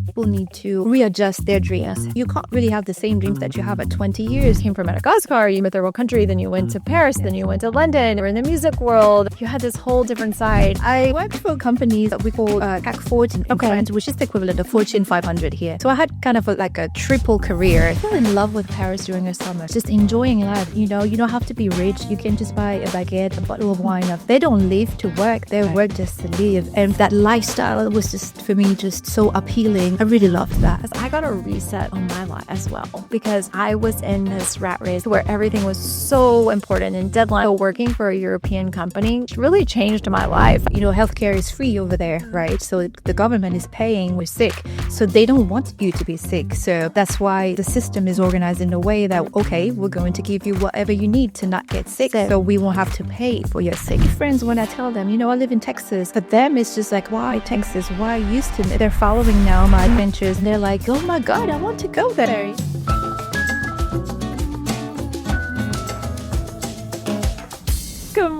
People need to readjust their dreams. You can't really have the same dreams that you have at 20 years. You came from Madagascar, you went to third world country, then you went to Paris, then you went to London. You're in the music world. You had this whole different side. I worked for companies that we call CAC 40 in France, which is the equivalent of Fortune 500 here. So I had kind of like a triple career. I fell in love with Paris during the summer, just enjoying life. You don't have to be rich. You can just buy a baguette, a bottle of wine. They don't live to work. They work just to live. And that lifestyle was just, for me, just so appealing. I really loved that. I got a reset on my life as well, because I was in this rat race where everything was so important and deadline. So working for a European company really changed my life. Healthcare is free over there, right? So the government is paying when we're sick. So they don't want you to be sick. So that's why the system is organized in a way that, okay, we're going to give you whatever you need to not get sick. So we won't have to pay for your sick. Friends, when I tell them, I live in Texas, for them, it's just like, why Texas? Why Houston? They're following now my adventures. And they're like, oh my God, I want to go there.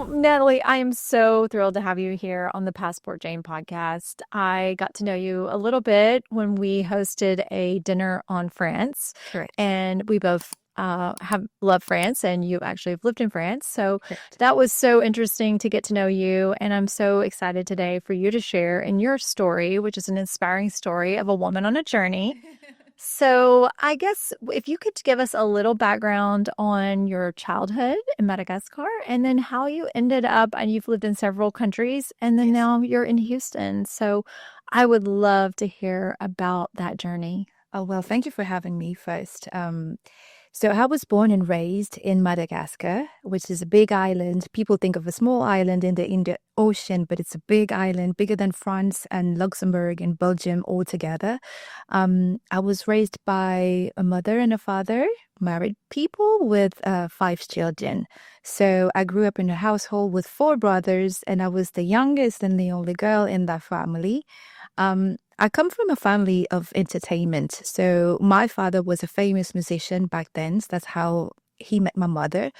Nathalie, I am so thrilled to have you here on the Passport Jane podcast. I got to know you a little bit when we hosted a dinner on France. Correct. And we both have loved France, and you actually have lived in France. So Correct. That was so interesting to get to know you. And I'm so excited today for you to share in your story, which is an inspiring story of a woman on a journey. So I guess if you could give us a little background on your childhood in Madagascar, and then how you ended up, and you've lived in several countries, and then now you're in Houston. So I would love to hear about that journey. Oh, well, thank you for having me first. So I was born and raised in Madagascar, which is a big island. People think of a small island in the Indian Ocean, but it's a big island, bigger than France and Luxembourg and Belgium all together. I was raised by a mother and a father, married people with 5 children. So I grew up in a household with 4 brothers, and I was the youngest and the only girl in that family. I come from a family of entertainment. So my father was a famous musician back then. So that's how he met my mother.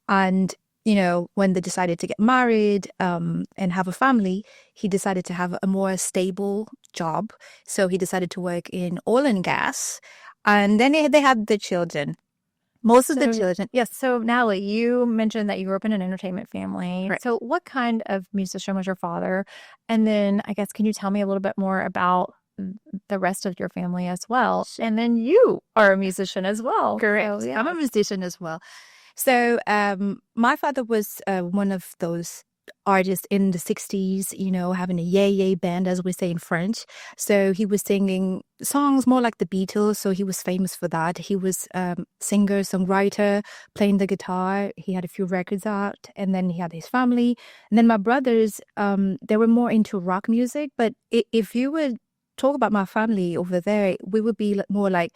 And, when they decided to get married and have a family, he decided to have a more stable job. So he decided to work in oil and gas. And then they had the children. Most of the children. Yes. So Nathalie, you mentioned that you grew up in an entertainment family. Right. So what kind of musician was your father? And then I guess, can you tell me a little bit more about the rest of your family as well? And then you are a musician as well. Correct. So, yeah. I'm a musician as well. So my father was one of those artists in the 60s, having a yay band, as we say in French. So he was singing songs more like the Beatles. So he was famous for that. He was singer, songwriter, playing the guitar. He had a few records out, and then he had his family. And then my brothers, they were more into rock music. But if you would talk about my family over there, we would be more like,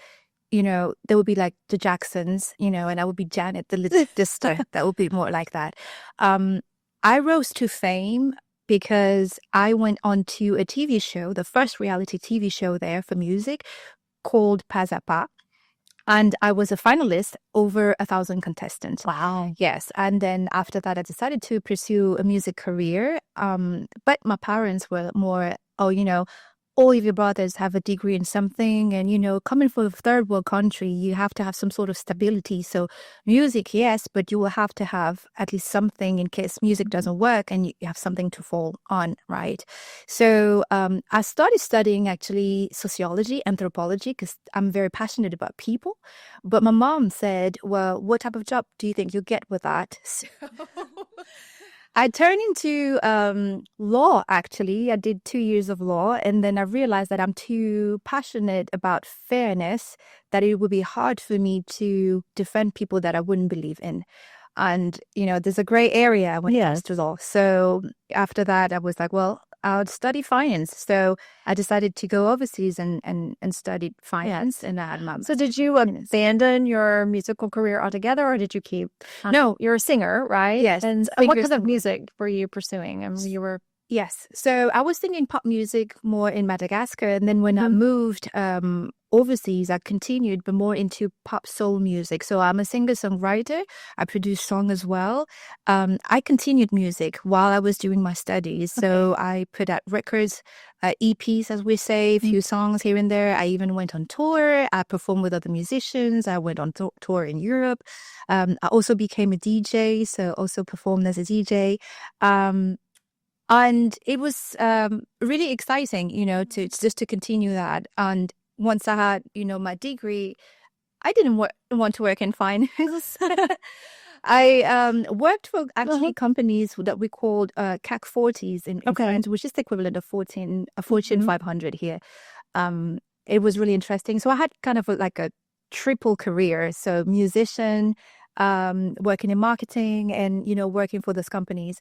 they would be like the Jacksons, and I would be Janet, the little sister. That would be more like that. I rose to fame because I went on to a TV show, the first reality TV show there for music, called Pazzapa. And I was a finalist over 1,000 contestants. Wow. Yes. And then after that, I decided to pursue a music career. But my parents were more, all of your brothers have a degree in something, and coming from a third world country, you have to have some sort of stability. So music, yes, but you will have to have at least something in case music doesn't work, and you have something to fall on, right? So I started studying actually sociology, anthropology, because I'm very passionate about people. But my mom said, well, what type of job do you think you'll get with that? So I turned into law, actually. I did 2 years of law, and then I realized that I'm too passionate about fairness, that it would be hard for me to defend people that I wouldn't believe in. And, there's a gray area when it comes to law. So after that, I was like, well, I'll study finance. So I decided to go overseas and study finance. And I had my So did you abandon your musical career altogether, or did you keep? No. You're a singer, right? Yes. And what kind of music were you pursuing? You were. Yes. So I was singing pop music more in Madagascar. And then when I moved overseas, I continued, but more into pop soul music. So I'm a singer-songwriter. I produce song as well. I continued music while I was doing my studies. So I put out records, EPs, as we say, a few songs here and there. I even went on tour. I performed with other musicians. I went on tour in Europe. I also became a DJ, so also performed as a DJ. And it was really exciting, to just to continue that. And once I had, my degree, I didn't want to work in finance. I worked for actually companies that we called CAC 40s in France, which is the equivalent of Fortune 500 here. It was really interesting. So I had kind of like a triple career. So musician, working in marketing, and, working for those companies.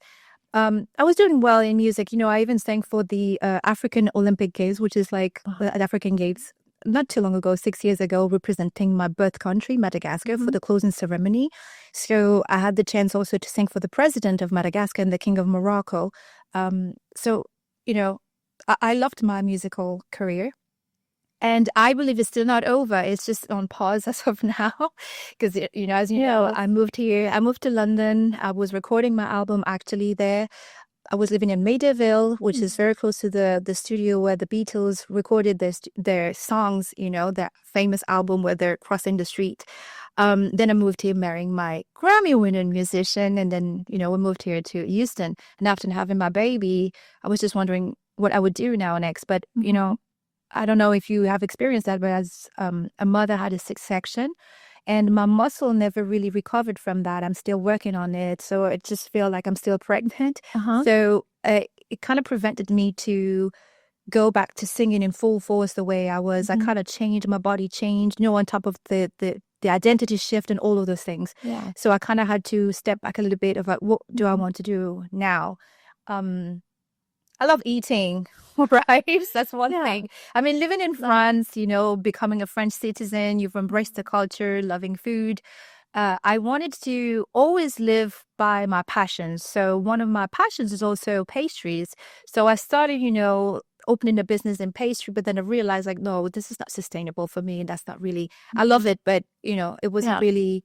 I was doing well in music. I even sang for the African Olympic Games, which is like the African Games, not too long ago, 6 years ago, representing my birth country, Madagascar, for the closing ceremony. So I had the chance also to sing for the president of Madagascar and the king of Morocco. So, I loved my musical career. And I believe it's still not over. It's just on pause as of now. Because, as you know, I moved here. I moved to London. I was recording my album actually there. I was living in Maydeville, which is very close to the studio where the Beatles recorded their songs, their famous album where they're crossing the street. Then I moved here marrying my Grammy-winning musician. And then, we moved here to Houston. And after having my baby, I was just wondering what I would do now next. But, I don't know if you have experienced that, but as a mother, had a C-section. And my muscle never really recovered from that. I'm still working on it. So it just feels like I'm still pregnant. So it kind of prevented me to go back to singing in full force the way I was. I kind of changed, my body changed, on top of the identity shift and all of those things. Yeah. So I kind of had to step back a little bit of like, what do I want to do now? I love eating, right? That's one thing. I mean, living in France, becoming a French citizen, you've embraced the culture, loving food. I wanted to always live by my passions. So one of my passions is also pastries. So I started, opening a business in pastry, but then I realized like, no, this is not sustainable for me. That's not really, I love it, but, it wasn't really.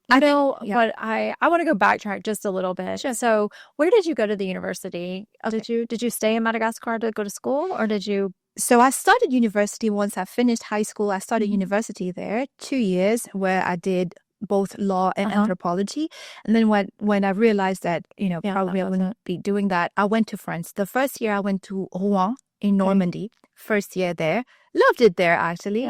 But I want to go backtrack just a little bit. Sure. So where did you go to the university? Did you stay in Madagascar to go to school, or did you? So I started university once I finished high school. I started university there, 2 years, where I did both law and anthropology. And then when I realized that, probably I wouldn't be doing that, I went to France. The first year I went to Rouen in Normandy. First year there. Loved it there, actually.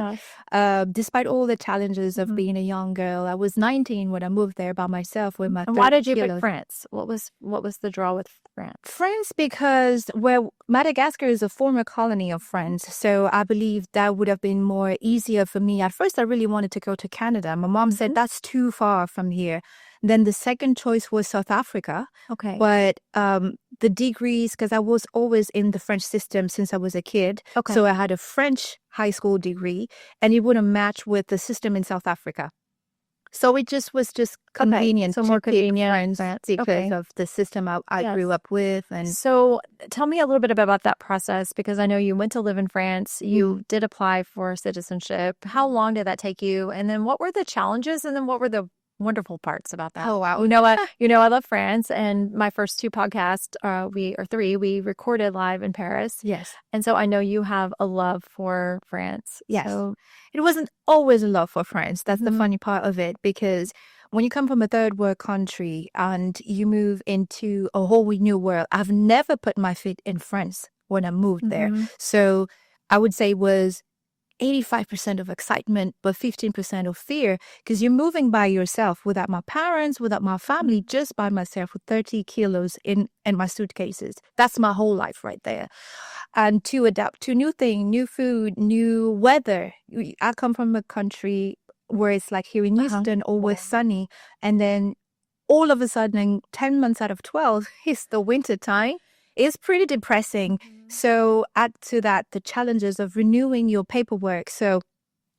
Despite all the challenges of being a young girl. I was 19 when I moved there by myself with my. And why did you pick France? What was the draw with France? France, because Madagascar is a former colony of France. So I believe that would have been more easier for me. At first, I really wanted to go to Canada. My mom said that's too far from here. Then the second choice was South Africa. Okay. But the degrees, because I was always in the French system since I was a kid. Okay. So I had a French high school degree, and it wouldn't match with the system in South Africa. So it was just convenient. So more convenient because of the system I grew up with. And so tell me a little bit about that process, because I know you went to live in France. You did apply for citizenship. How long did that take you? And then what were the challenges? And then what were the wonderful parts about that? Oh, wow. I love France, and my first two podcasts, we recorded live in Paris. Yes. And so I know you have a love for France. Yes. So, it wasn't always a love for France. That's the funny part of it, because when you come from a third world country and you move into a whole new world, I've never put my feet in France when I moved there. So I would say it was 85% of excitement, but 15% of fear, because you're moving by yourself without my parents, without my family, just by myself with 30 kilos in my suitcases. That's my whole life right there. And to adapt to new things, new food, new weather. I come from a country where it's like here in Houston, always sunny. And then all of a sudden, 10 months out of 12, it's the winter time. It's pretty depressing. So add to that the challenges of renewing your paperwork. So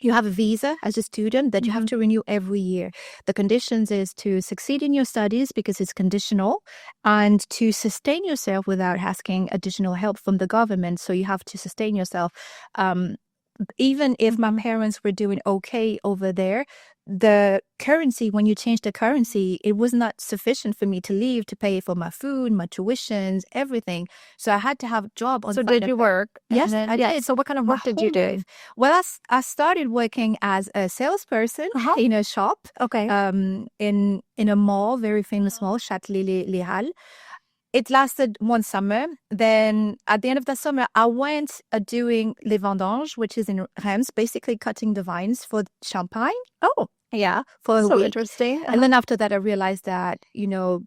you have a visa as a student that you have to renew every year. The conditions is to succeed in your studies because it's conditional, and to sustain yourself without asking additional help from the government. So you have to sustain yourself even if my Mhm. parents were doing okay over there, the currency, when you change the currency, it was not sufficient for me to leave to pay for my food, my tuitions, everything. So I had to have a job on So side did of you it. work? And Yes, then, I yeah. did. So what kind of My work did you whole do? life. Well, I started working as a salesperson Uh-huh. in a shop, Okay. in a mall, very famous mall, Châtelet-Les Halles. It lasted one summer. Then at the end of the summer, I went doing les vendanges, which is in Reims, basically cutting the vines for champagne. Oh, Yeah, for a so week. interesting. And then after that, I realized that,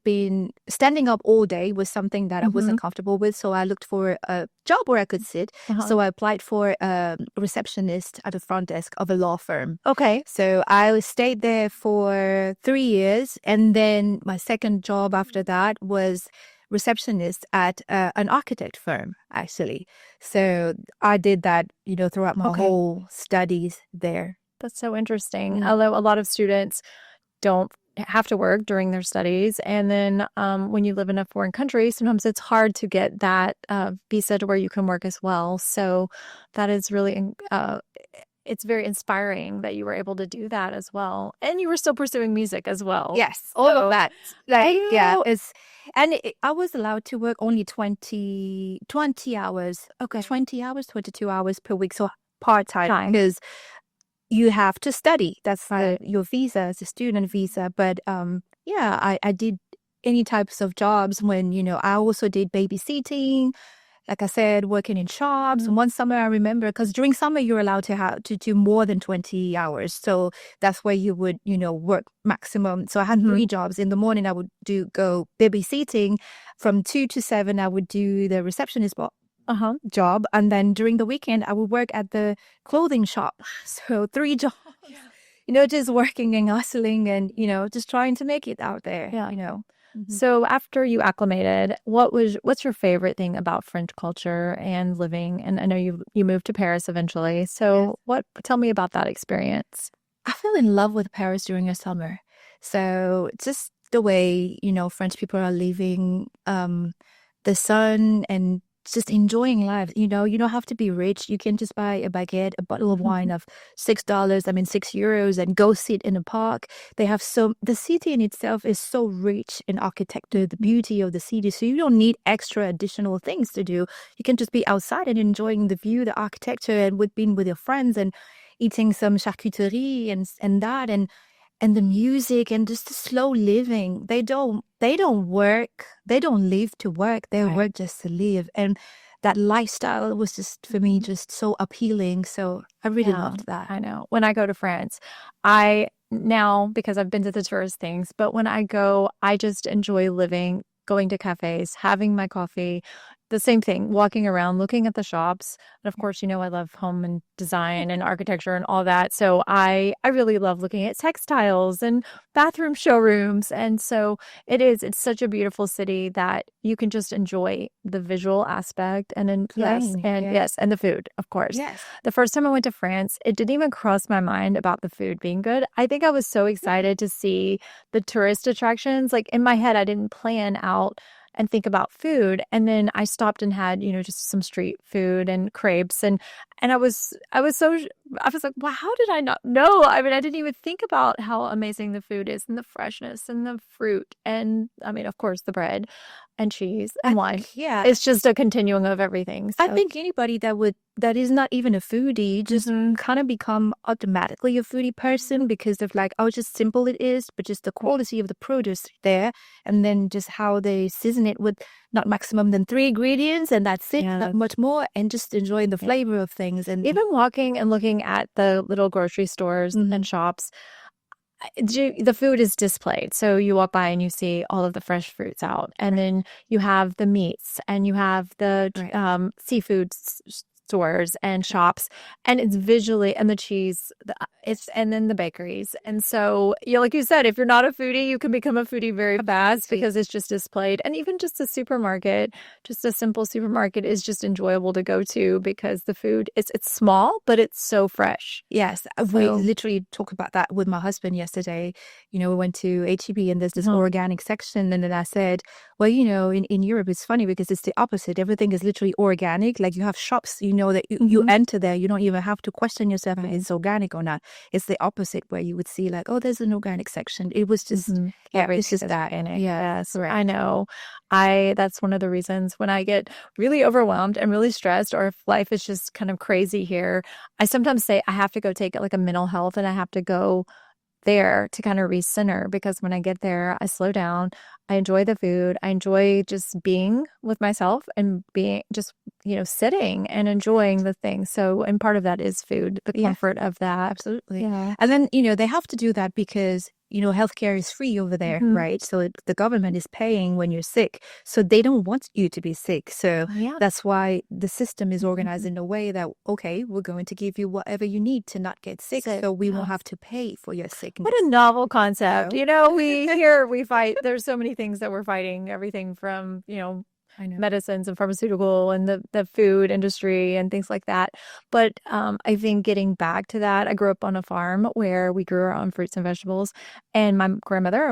being standing up all day was something that I Mm-hmm. wasn't comfortable with. So I looked for a job where I could sit. Uh-huh. So I applied for a receptionist at the front desk of a law firm. Okay. So I stayed there for 3 years. And then my second job after that was receptionist at an architect firm, actually. So I did that, throughout my Okay. whole studies there. That's so interesting. Mm. Although a lot of students don't have to work during their studies. And then when you live in a foreign country, sometimes it's hard to get that visa to where you can work as well. So that is really, it's very inspiring that you were able to do that as well. And you were still pursuing music as well. Yes, all of So that. I Like, yeah, know. I was allowed to work only 20 hours. Okay. 20 hours, 22 hours per week. So part-time Time. because you have to study. That's Right. your visa, it's a student visa. But yeah, I did any types of jobs when, I also did babysitting, like I said, working in shops. Mhm. One summer I remember, because during summer you're allowed to have to do more than 20 hours. So that's where you would, work maximum. So I had Mhm. 3 jobs. In the morning I would go babysitting. From 2 to 7 I would do the receptionist Uh-huh. job. And then during the weekend I would work at the clothing shop. So 3 jobs. Just working and hustling and, just trying to make it out there. Yeah. Mhm. So after you acclimated, what's your favorite thing about French culture and living? And I know you moved to Paris eventually. Yes. So tell me about that experience. I fell in love with Paris during the summer. So just the way, French people are living, the sun and just enjoying life. You don't have to be rich. You can just buy a baguette, a bottle of wine of $6, I mean €6, and go sit in a park. The city in itself is so rich in architecture, the beauty of the city. So you don't need extra additional things to do. You can just be outside and enjoying the view, the architecture, and being with your friends and eating some charcuterie and that and the music and just the slow living. They don't work. They don't live to work. They Right. work just to live. And that lifestyle was just for me just so appealing. So I really Yeah, loved that. I know. When I go to France, I now, because I've been to the tourist things, but when I go, I just enjoy living, going to cafes, having my coffee, the same thing, walking around, looking at the shops. And of course, I love home and design and architecture and all that. So I really love looking at textiles and bathroom showrooms. And so it's such a beautiful city that you can just enjoy the visual aspect and then Plain, yeah. yes, and the food, of course. Yes. The first time I went to France, it didn't even cross my mind about the food being good. I think I was so excited to see the tourist attractions. Like in my head, I didn't plan out and think about food. And then I stopped and had, just some street food and crepes and I was like, wow, how did I not know? I mean, I didn't even think about how amazing the food is and the freshness and the fruit and I mean, of course, the bread and cheese I and wine. think, yeah. It's just a continuing of everything. I So think anybody that is not even a foodie just Mhm. kind of become automatically a foodie person because of like how just simple it is, but just the quality of the produce there, and then just how they season it with not maximum than 3 ingredients, and that's it, Yeah. not much more, and just enjoying the Yeah. flavor of things. And Even walking and looking at the little grocery stores Mhm. and shops, the food is displayed. So you walk by and you see all of the fresh fruits out, and then you have the meats and you have the Right. seafood stores and shops, and it's visually and the cheese. and then the bakeries. And so, like you said, if you're not a foodie, you can become a foodie very fast because it's just displayed. And even just a supermarket, just a simple supermarket is just enjoyable to go to because the food it's small, but it's so fresh. Yes, we literally talked about that with my husband yesterday. We went to HEB and there's this organic section. And then I said, well, in Europe, it's funny because it's the opposite. Everything is literally organic. Like you have shops, that you enter there. You don't even have to question yourself if it's organic or not. It's the opposite where you would see like, oh, there's an organic section. It was just, it's just that in it. Yes, right. I know. That's one of the reasons when I get really overwhelmed and really stressed, or if life is just kind of crazy here, I sometimes say I have to go take like a mental health and I have to go there to kind of recenter because when I get there, I slow down. I enjoy the food. I enjoy just being with myself and being just, sitting and enjoying the thing. So, and part of that is food, the comfort of that. Absolutely. Yeah. And then, they have to do that because, healthcare is free over there, right? So the government is paying when you're sick. So they don't want you to be sick. So that's why the system is organized in a way that, okay, we're going to give you whatever you need to not get sick. So we won't have to pay for your sickness. What a novel concept. We fight. There's so many things that we're fighting, everything from, medicines and pharmaceutical and the food industry and things like that. But I think getting back to that, I grew up on a farm where we grew our own fruits and vegetables. And my grandmother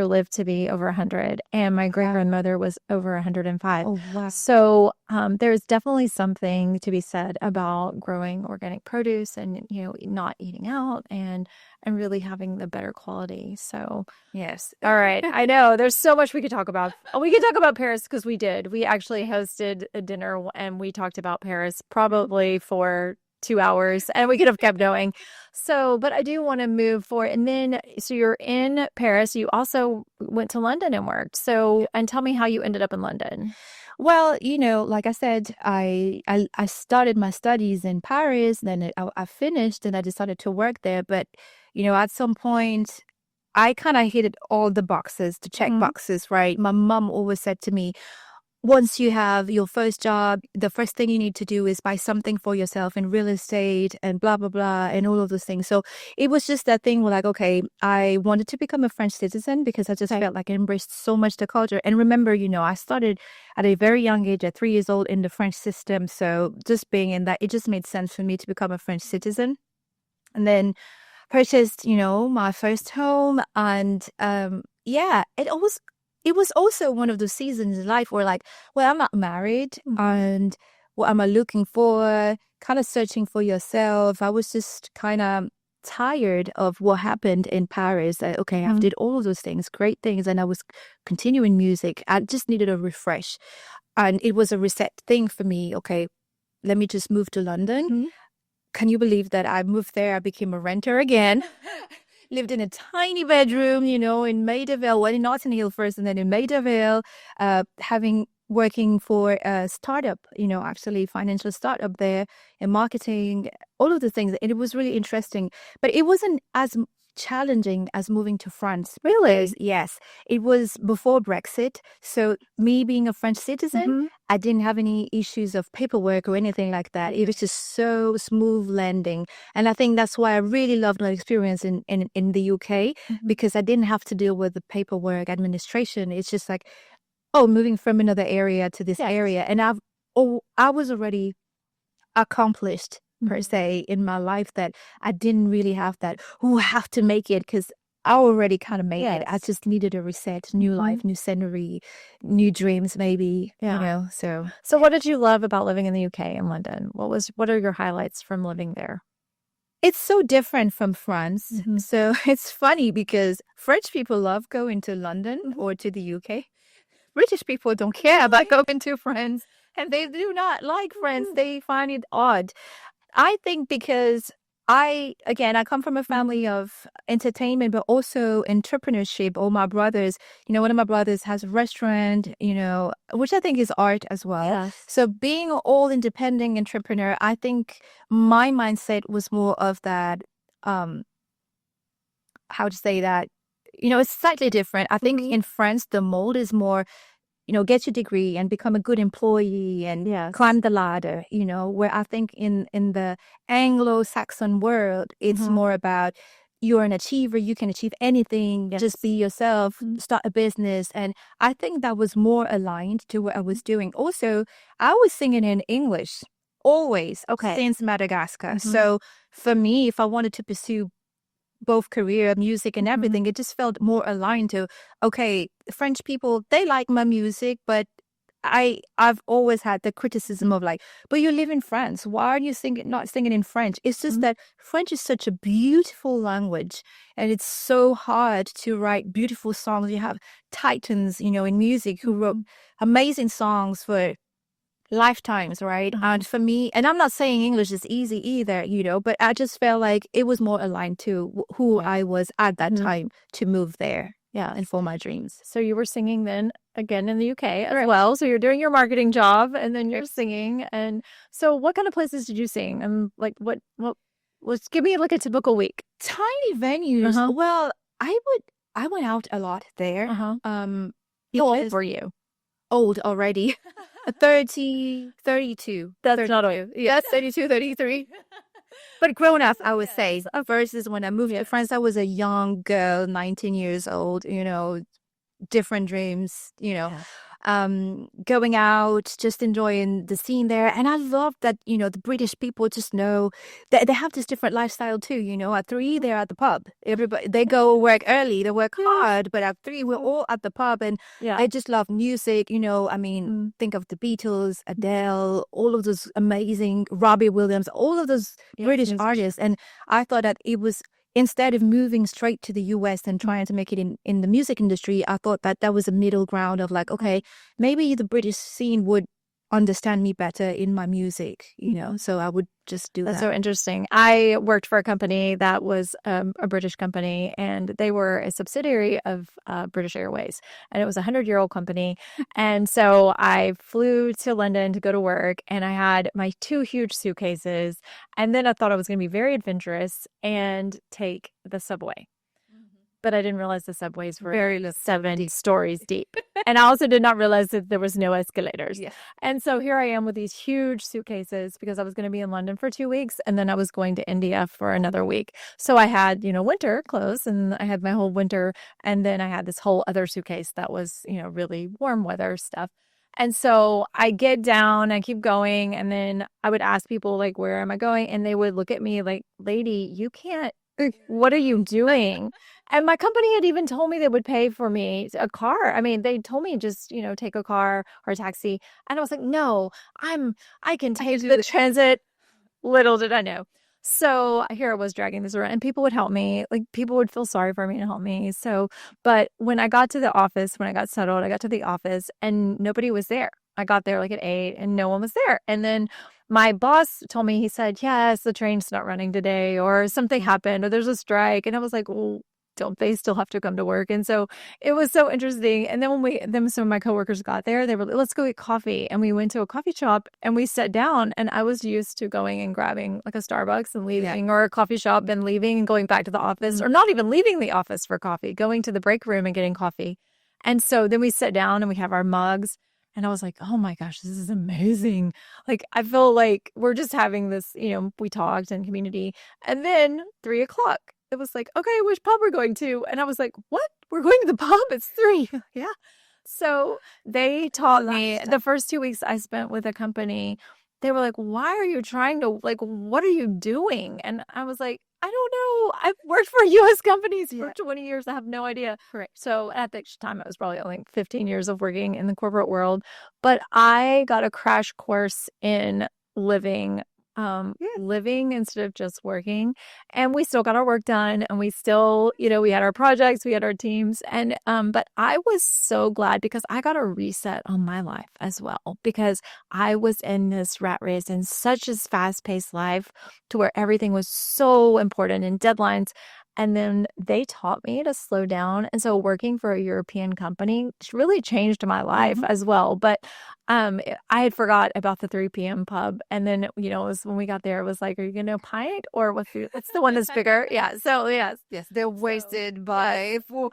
lived to be over 100 and my great-grandmother was over 105. Oh, wow. So there's definitely something to be said about growing organic produce and, not eating out and really having the better quality. So, yes. All right. I know there's so much we could talk about. We could talk about Paris because we did. We actually hosted a dinner and we talked about Paris probably for 2 hours and we could have kept going. So, but I do want to move forward. And then, so you're in Paris. You also went to London and worked. So, and tell me how you ended up in London. Well, like I said, I started my studies in Paris, then I finished and I decided to work there. But, at some point, I kind of hit all the boxes, the check boxes, right? My mom always said to me, once you have your first job, the first thing you need to do is buy something for yourself in real estate and blah, blah, blah, and all of those things. So it was just that thing where like, okay, I wanted to become a French citizen because I just felt like I embraced so much the culture. And remember, I started at a very young age, at 3 years old in the French system. So just being in that, it just made sense for me to become a French citizen. And then purchased, my first home. And it was also one of those seasons in life where like, well, I'm not married and what am I looking for? Kind of searching for yourself. I was just kind of tired of what happened in Paris. Okay, I did all of those things, great things, and I was continuing music. I just needed a refresh. And it was a reset thing for me. Okay, let me just move to London. Can you believe that I moved there? I became a renter again. Lived in a tiny bedroom, in Maida Vale, in Notting Hill first, and then in Maida Vale, working for a startup, actually financial startup there, in marketing, all of the things. And it was really interesting, but it wasn't as challenging as moving to France. Really? Yes. It was before Brexit. So me being a French citizen, I didn't have any issues of paperwork or anything like that. It was just so smooth landing. And I think that's why I really loved my experience in the UK, because I didn't have to deal with the paperwork administration. It's just like, moving from another area to this area. And I was already accomplished per se in my life that I didn't really have that, I have to make it, because I already kind of made it. I just needed a reset, new life, new scenery, new dreams, maybe, so. So what did you love about living in the UK in London? What are your highlights from living there? It's so different from France. So it's funny because French people love going to London or to the UK. British people don't care about going to France, and they do not like France. They find it odd. I think because I come from a family of entertainment, but also entrepreneurship. All my brothers, one of my brothers has a restaurant, which I think is art as well. Yes. So being an all independent entrepreneur, I think my mindset was more of that, how to say that, it's slightly different. I think in France, the mold is more, get your degree and become a good employee and Yes. climb the ladder, where I think in the Anglo-Saxon world, it's Mhm. more about you're an achiever, you can achieve anything, just Yes. be yourself, start a business. And I think that was more aligned to what I was doing. Also, I was singing in English always Okay. since Madagascar. Mhm. So for me, if I wanted to pursue both career, music, and Mhm. everything, it just felt more aligned to, okay, French people, they like my music, but I've always had the criticism of like, but you live in France. Why are you not singing in French? It's just Mhm. that French is such a beautiful language and it's so hard to write beautiful songs. You have titans, in music who wrote Mhm. amazing songs for lifetimes, right? Uh-huh. And for me, and I'm not saying English is easy either, but I just felt like it was more aligned to who Yeah. I was at that Mhm. time to move there and Yes. for my dreams. So you were singing then again in the UK as well. So you're doing your marketing job and then you're singing. And so what kind of places did you sing? And like what let's give me like a typical week. Tiny venues. Uh-huh. Well, I went out a lot there. Uh-huh. How old Because were you? old already. 30, 32, That's not old. 32. Yeah, 32, 33. But grown up, I would say, Yes. versus when I moved to France, I was a young girl, 19 years old, different dreams, Yeah. going out, just enjoying the scene there. And I love that, the British people just know that they have this different lifestyle too. At 3, they're at the pub. Everybody, they go work early, they work Yeah. hard, but at 3, we're all at the pub. And Yeah. they just love music. I mean, Mm. think of the Beatles, Adele, all of those amazing Robbie Williams, all of those Yes, British yes. artists. And I thought that it was instead of moving straight to the US and trying to make it in the music industry, I thought that that was a middle ground of like, okay, maybe the British scene would understand me better in my music, so I would just do That's that. so interesting. I worked for a company that was a British company, and they were a subsidiary of British Airways, and it was a 100-year-old company. And so I flew to London to go to work, and I had my 2 huge suitcases, and then I thought I was going to be very adventurous and take the subway. But I didn't realize the subways were Very like low. 7 stories deep. And I also did not realize that there was no escalators. Yeah. And so here I am with these huge suitcases because I was going to be in London for 2 weeks and then I was going to India for another week. So I had, winter clothes and I had my whole winter. And then I had this whole other suitcase that was, really warm weather stuff. And so I get down, I keep going, and then I would ask people, like, where am I going? And they would look at me like, lady, you can't, what are you doing? And my company had even told me they would pay for me a car. I mean, they told me just, take a car or a taxi. And I was like, no, I can take the transit. Little did I know. So here I was dragging this around and people would help me. Like people would feel sorry for me and help me. So, but when I got to the office, when I got settled, I got to the office and nobody was there. I got there like at 8 and no one was there. And then my boss told me, he said, yes, the train's not running today or something happened or there's a strike. And I was like, well, don't they still have to come to work? And so it was so interesting. And then then some of my coworkers got there, they were like, let's go get coffee. And we went to a coffee shop and we sat down. And I was used to going and grabbing like a Starbucks and leaving or a coffee shop and leaving and going back to the office or not even leaving the office for coffee, going to the break room and getting coffee. And so then we sit down and we have our mugs. And I was like, oh my gosh, this is amazing. Like, I feel like we're just having this, we talked in community. And then 3 o'clock, it was like, okay, which pub we're going to? And I was like, what? We're going to the pub? It's 3. Yeah. So they taught me the first 2 weeks I spent with a company. They were like, why are you trying to, like, what are you doing? And I was like, I don't know. I've worked for US companies for 20 years. I have no idea. Correct. So at that time, it was probably only 15 years of working in the corporate world. But I got a crash course in living living instead of just working. And we still got our work done and we still, we had our projects, we had our teams. And, but I was so glad because I got a reset on my life as well, because I was in this rat race in such a fast paced life to where everything was so important and deadlines. And then they taught me to slow down. And so working for a European company really changed my life Mhm. as well. But I had forgot about the 3 p.m. pub. And then, you know, it was when we got there, it was like, are you going to pint or what's the one that's bigger? Yeah. So, yes. Yes, they're So, wasted yes. by four.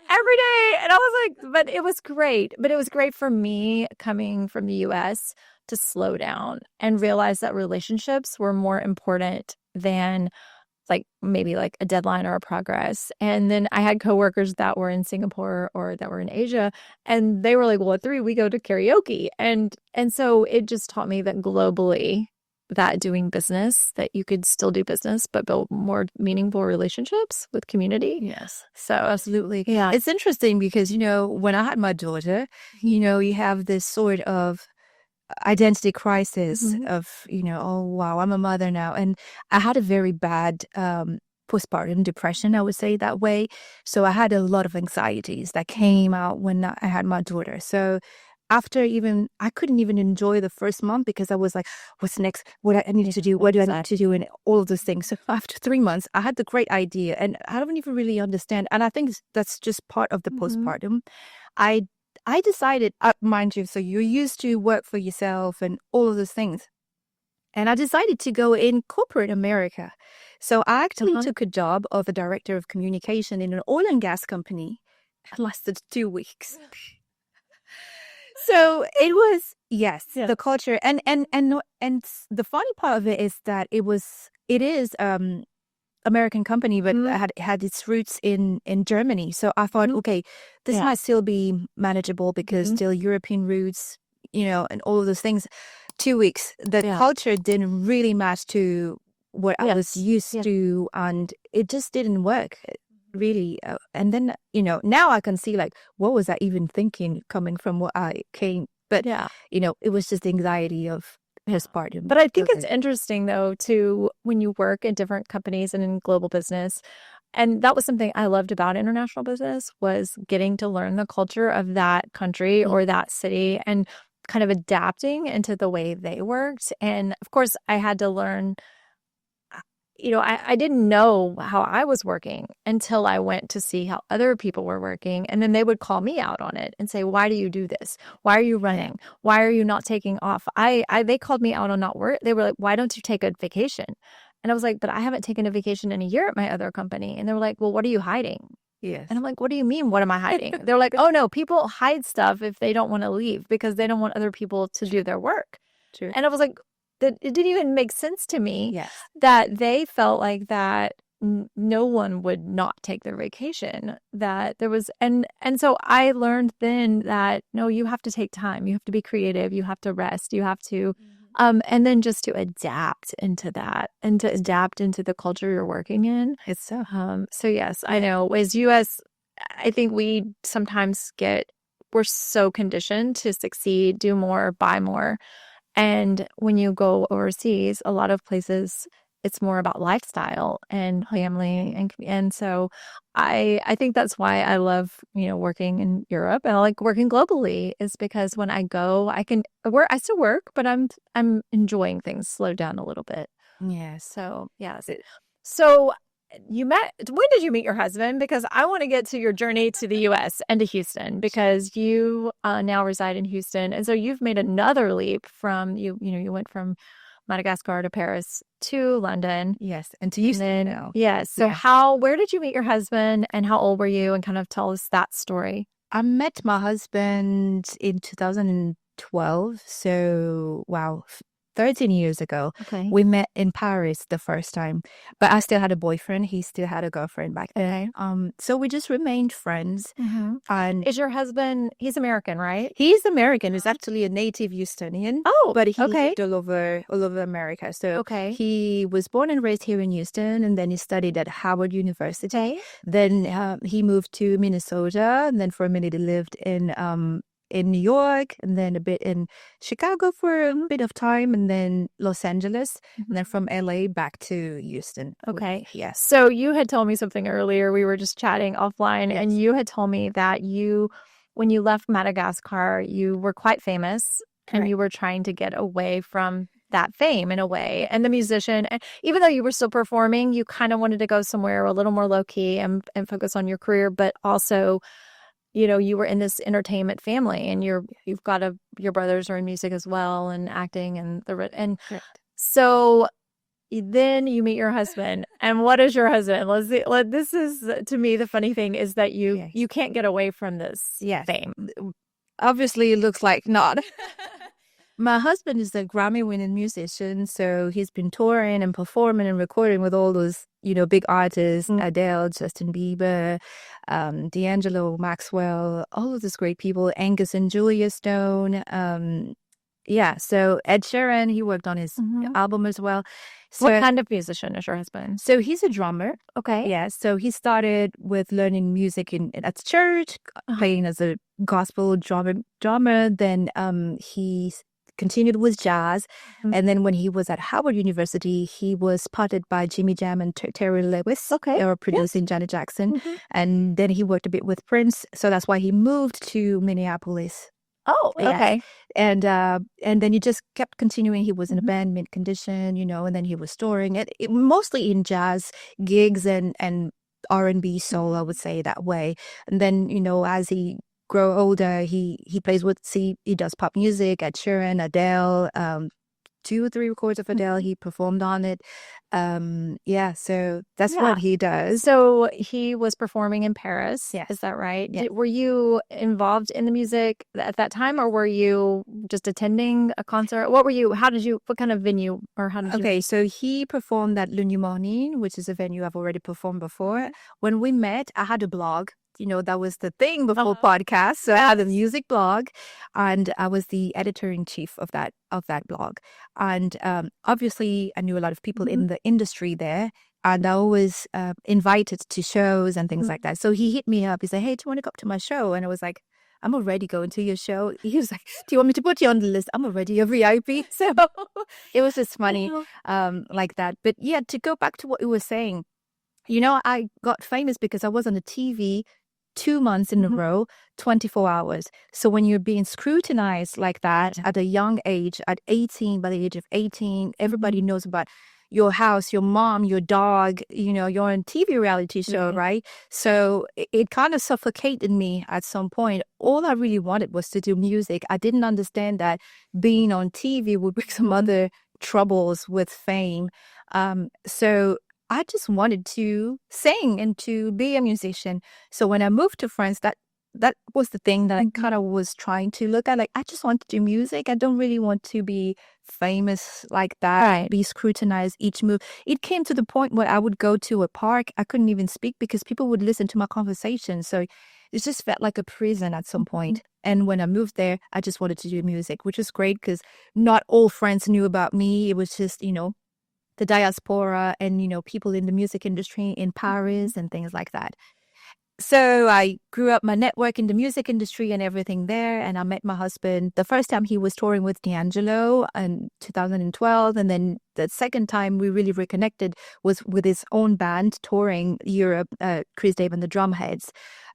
Every day. And I was like, but it was great. But it was great for me coming from the US to slow down and realize that relationships were more important than like maybe like a deadline or a progress. And then I had coworkers that were in Singapore or that were in Asia, and they were like, well, at 3 we go to karaoke. And so it just taught me that globally that doing business, that you could still do business but build more meaningful relationships with community. Yes, So absolutely. yeah. It's interesting because, when I had my daughter, you have this sort of identity crisis Mhm. of, oh, wow, I'm a mother now. And I had a very bad postpartum depression, I would say that way. So I had a lot of anxieties that came out when I had my daughter. So I couldn't even enjoy the first month because I was like, what's next? What I need to do? What do I need to do? And all of those things. So after 3 months, I had the great idea and I don't even really understand. And I think that's just part of the Mhm. postpartum. I I decided, mind you, so you're used to work for yourself and all of those things. And I decided to go in corporate America. So I actually took a job of a director of communication in an oil and gas company. It lasted 2 weeks. So it was, yes, Yeah. the culture the funny part of it is that it is American company, but Mhm. had its roots in Germany. So I thought, Mhm. okay, this Yeah. might still be manageable because Mhm. still European roots, and all of those things. 2 weeks, the Yeah. culture didn't really match to what I was Yes. used Yeah. to, and it just didn't work really. And then, now I can see like, what was I even thinking coming from what I came? But, Yeah. it was just the anxiety of postpartum. But I think it's Okay. interesting though to when you work in different companies and in global business. And that was something I loved about international business was getting to learn the culture of that country Mm. or that city and kind of adapting into the way they worked. And of course, I had to learn I didn't know how I was working until I went to see how other people were working. And then they would call me out on it and say, why do you do this? Why are you Yeah. running? Why are you not taking off? They called me out on not work. They were like, why don't you take a vacation? And I was like, but I haven't taken a vacation in a year at my other company. And they were like, well, what are you hiding? Yes. And I'm like, what do you mean? What am I hiding? They're like, oh no, people hide stuff if they don't want to leave because they don't want other people to do their work. True. And I was like, that it didn't even make sense to me Yes. that they felt like that no one would not take their vacation. That there was, and so I learned then that no, you have to take time. You have to be creative. You have to rest. You have to, and then just to adapt into that and to adapt into the culture you're working in. It's so. So yes, I know as US, I think we sometimes we're so conditioned to succeed, do more, buy more. And when you go overseas, a lot of places it's more about lifestyle and family and so I think that's why I love, working in Europe and I like working globally is because when I go, I can work I still work, but I'm enjoying things slow down a little bit. Yes. So, yes. It- So, when did you meet your husband? Because I want to get to your journey to the US and to Houston because you now reside in Houston. And so you've made another leap from you went from Madagascar to Paris to London. Yes. And to And use then, now. yes. So Yeah. where did you meet your husband and how old were you? And kind of tell us that story. I met my husband in 2012. So, wow, 13 years ago. Okay. We met in Paris the first time, but I still had a boyfriend. He still had a girlfriend back then. So we just remained friends. Mm-hmm. And Is your husband, he's American, right? he's American. He's actually a native Houstonian, Oh, but he okay. lived all over America. So Okay. he was born and raised here in Houston, and then he studied at Howard University. Okay. Then he moved to Minnesota, and then for a minute he lived in New York, and then a bit in Chicago for a bit of time, and then Los Angeles, and then from LA back to Houston. Okay. Yes. So you had told me something earlier. We were just chatting offline, Yes. and you had told me that when you left Madagascar, you were quite famous and Correct. you were trying to get away from that fame in a way. And the musician, and even though you were still performing, you kind of wanted to go somewhere a little more low key and focus on your career, but also, you were in this entertainment family, and you've got your brothers are in music as well, and acting, and Correct. so then you meet your husband. And what is your husband? Let's see. This is, to me, the funny thing is that Yes. you can't get away from this Yes. fame. Obviously, it looks like not. My husband is a Grammy-winning musician, so he's been touring and performing and recording with all those, big artists, Mm. Adele, Justin Bieber, D'Angelo, Maxwell, all of those great people, Angus and Julia Stone. Yeah, so Ed Sheeran, he worked on his Mhm. album as well. What So, kind of musician is your husband? so he's a drummer. Okay. Yeah, so he started with learning music at church, playing as a gospel drummer. Then he continued with jazz, Mhm. and then when he was at Howard University, he was spotted by Jimmy Jam and Terry Lewis. Okay. They were producing Janet Jackson, Mhm. and then he worked a bit with Prince. So that's why he moved to Minneapolis. Oh, Yes. okay. And then he just kept continuing. He was in a Mhm. band, Mint Condition, and then he was touring it mostly in jazz gigs and R&B soul, I would say that way. And then, as he grow older, he plays he does pop music, Ed Sheeran, Adele, 2 or 3 records of Adele. He performed on it. Yeah, so that's Yeah. what he does. So he was performing in Paris. Yes. Is that right? Yes. Were you involved in the music at that time, or were you just attending a concert? What kind of venue, or how did you? Okay, so he performed at Le New Morning, which is a venue I've already performed before. When we met, I had a blog. That was the thing before podcasts. So I had a music blog, and I was the editor-in-chief of that blog. And obviously, I knew a lot of people in the industry there, and I was invited to shows and things like that. So he hit me up. He said, "Hey, do you want to go up to my show?" And I was like, "I'm already going to your show." He was like, "Do you want me to put you on the list?" I'm already a VIP. So it was just funny like that. But yeah, to go back to what you were saying, I got famous because I was on the TV 2 months in a row, 24 hours. So when you're being scrutinized like that at a young age, at 18, by the age of 18, everybody knows about your house, your mom, your dog, you're on TV reality show, right? So it kind of suffocated me at some point. All I really wanted was to do music. I didn't understand that being on TV would bring some other troubles with fame. So I just wanted to sing and to be a musician. So when I moved to France, that was the thing that I kind of was trying to look at. Like, I just want to do music. I don't really want to be famous like that, Right. be scrutinized each move. It came to the point where I would go to a park. I couldn't even speak because people would listen to my conversation. So it just felt like a prison at some point. And when I moved there, I just wanted to do music, which was great because not all friends knew about me. It was just, the diaspora and, people in the music industry in Paris and things like that. So I grew up my network in the music industry and everything there. And I met my husband the first time he was touring with D'Angelo in 2012. And then the second time we really reconnected was with his own band touring Europe, Chris Dave and the Drumheads.